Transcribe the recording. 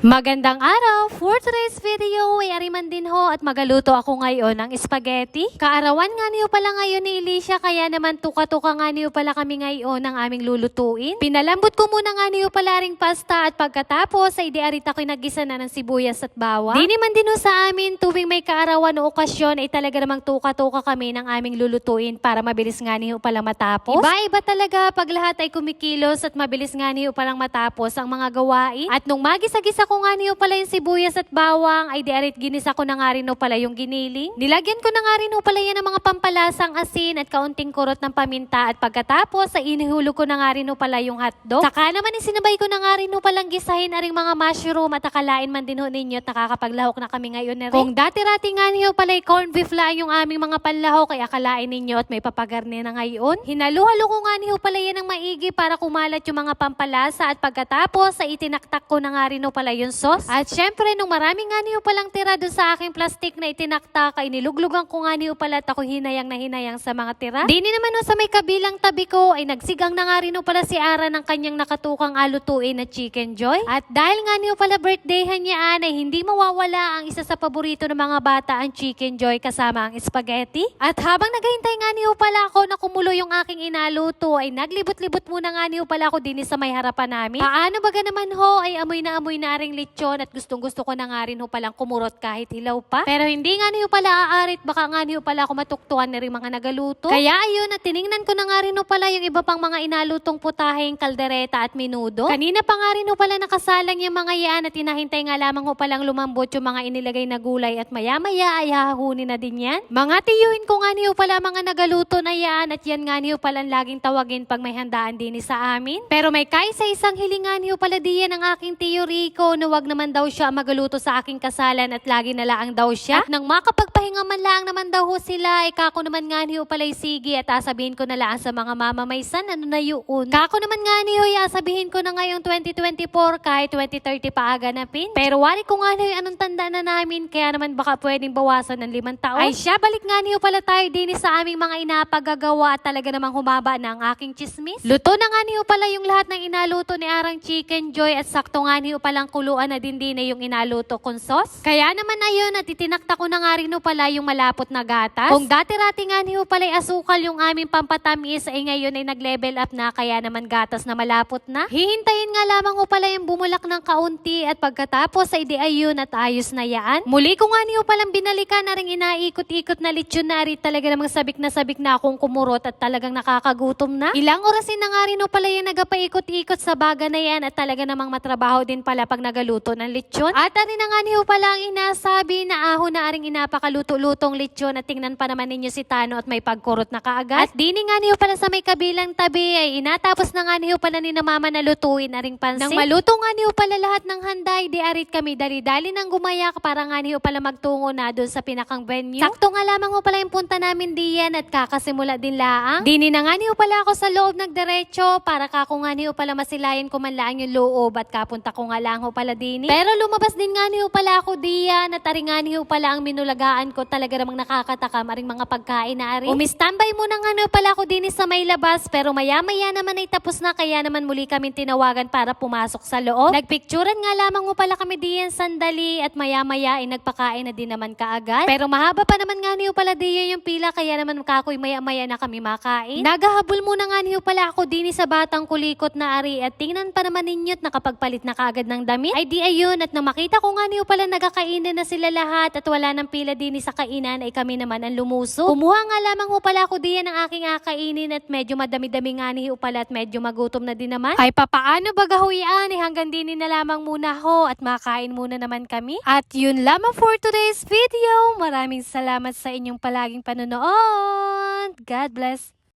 Magandang araw! For today's video ay ariman din ho at magaluto ako ngayon ng spaghetti. Kaarawan nga niyo pala ngayon ni Alicia kaya naman tuka-tuka nga niyo pala kami ngayon ng aming lulutuin. Pinalambot ko muna nga niyo pala ring pasta at pagkatapos ay diarit ako'y nagisa na ng sibuyas at bawang. Di naman din ho sa amin tuwing may kaarawan o okasyon ay talaga namang tuka-tuka kami ng aming lulutuin para mabilis nga niyo pala matapos. Iba-iba talaga pag lahat ay kumikilos at mabilis nga niyo palang matapos ang mga gawain. At nung magisa-gisa ko nga niyo pala yung sibuyas at bawang, ay diarit ginisa ko na nga rin pala yung giniling. Nilagyan ko na nga rin pala yan ng mga pampalasang asin at kaunting kurot ng paminta at pagkatapos ay inihulog ko na nga rin pala yung hotdog. Saka naman isinabay ko na nga rin palang gisahin aring mga mushroom at akalain man din ho ninyo at nakakapaglahok na kami ngayon na rin. Kung dati-rati nga niyo pala yung corned beef lang yung aming mga panlahok ay akalain ninyo at may papagarne na ngayon. Hinalu-halo ko nga niyo pala yan ng maigi para kumalat yung mga pampalasa at pagkatapos ay itinaktak ko na nga rin pala yung sauce. At syempre, nung marami nga niyo palang tira doon sa aking plastic na itinaktak, ay niluglugan ko nga niyo pala at ako hinayang na hinayang sa mga tira. Dini naman no, sa may kabilang tabi ko, ay nagsigang na nga rin pala si Ara ng kanyang nakatukang alutuin na chicken joy. At dahil nga niyo pala birthdayhan niya, ay hindi mawawala ang isa sa paborito ng mga bata, ang chicken joy kasama ang spaghetti. At habang naghihintay nga niyo pala ako na kumulo yung aking inaluto, ay naglibot-libot muna nga niyo pala ako din sa may harapan namin. Paano baga naman ho, ay amoy na aring lechon at gustong-gusto ko na nga rin ho palang kumurot kahit hilaw pa. Pero hindi nga niyo pala aarit, baka nga niyo pala ako matuktuan na rin mga nagaluto. Kaya ayun, at tiningnan ko na nga rin ho pala yung iba pang mga inalutong putaheng kaldereta at minudo. Kanina pa nga rin ho pala nakasalang yung mga yan at hinahintay nga lamang ho palang lumambot yung mga inilagay na gulay at maya-maya ay hahunin na din yan. Mga tiyuhin ko nga niyo pala mga nagaluto na yan at yan nga niyo pala laging tawagin pag may handaan din sa amin. Pero may kaisa-isang hilingan niyo pala diyan ng aking tiyo Rico na wag naman daw siya magaluto sa aking kasalan at lagi na laang daw siya. At nang makapagpahinga man lang naman daw ho sila, ay kako naman nga niyo pala sige at asabihin ko na lang sa mga mamamaysan, ano na yun. Kako naman nga niyo, asabihin ko na ngayong 2024 kahit 2030 pa aganapin. Pero wari ko nga niyo anong tanda na namin, kaya naman baka pwedeng bawasan ng 5 taon. Ay siya, balik nga niyo pala tayo din sa aming mga inapagagawa at talaga namang humaba na ang aking chismis. Luto na nga niyo pala yung lahat ng inaluto ni Arang Chicken Joy at sakto nga niyo palang kuluan na din na yung inaluto kong sauce. Kaya naman ayun at itinakta ko na nga rin pala yung malapot na gatas. Kung dati-rati nga niyo pala asukal yung aming pampatamis ay ngayon ay nag-level up na kaya naman gatas na malapot na. Hihintayin nga lamang ho pala yung bumulak ng kaunti at pagkatapos ay di ayun at ayos na yaan. Muli ko nga niyo palang binalikan na rin inaikot-ikot na lechon na rin talaga namang sabik na akong kumurot at talagang nakakagutom na. Ilang orasin na nga rin pala yung nagapaikot-ikot sa baga na yan at talaga namang matrabaho din pala pag nagaluto ng lechon. At ari na nga niyo pala ang inasabi na ahon na aring inapakaluto-lutong lechon at tingnan pa naman ninyo si Tano at may pagkurot na kaagad. At dini nga niyo pala sa may kabilang tabi ay inatapos na nga niyo pala ni na mama na lutuin aring pansit. Nang maluto nga niyo pala lahat ng handay, di arit kami dali-dali nang gumayak para nga niyo pala magtungo na doon sa pinakang venue. Sakto nga lamang ho pala yung punta namin diyan at kakasimula din laang. Dini na nga niyo pala ako sa loob nagdiretso para kako nga niyo pala masilayan ko man laang yung loob at kapunta ko nga lang ho pala dini. Pero lumabas din nga niyo pala ako diyan at aring nga niyo pala ang minulagaan ko talaga namang nakakatakam aring mga pagkain na ari. Umistambay muna nga niyo pala ako din sa may labas pero maya-maya naman ay tapos na kaya naman muli kaming tinawagan para pumasok sa loob. Nagpicturan nga lamang mo pala kami diyan sandali at maya-maya ay nagpakain na din naman kaagad. Pero mahaba pa naman nga niyo pala diyan yung pila kaya naman kakoy maya-maya na kami makain. Nagahabol muna nga niyo pala ako din sa batang kulikot na ari at tingnan pa naman ninyo at nakapagpalit na kaagad ng damit. Ay di ayun at nang makita ko nga niyo pala nagkakainan na sila lahat at wala nang pila din sa kainan ay kami naman ang lumuso. Kumuha nga lamang ho pala ako diyan ng aking akainin at medyo madami-dami nga niyo pala at medyo magutom na din naman. Ay papaano baga ho yan hanggang din na lamang muna ho at makain muna naman kami. At yun lamang for today's video. Maraming salamat sa inyong palaging panonood. God bless.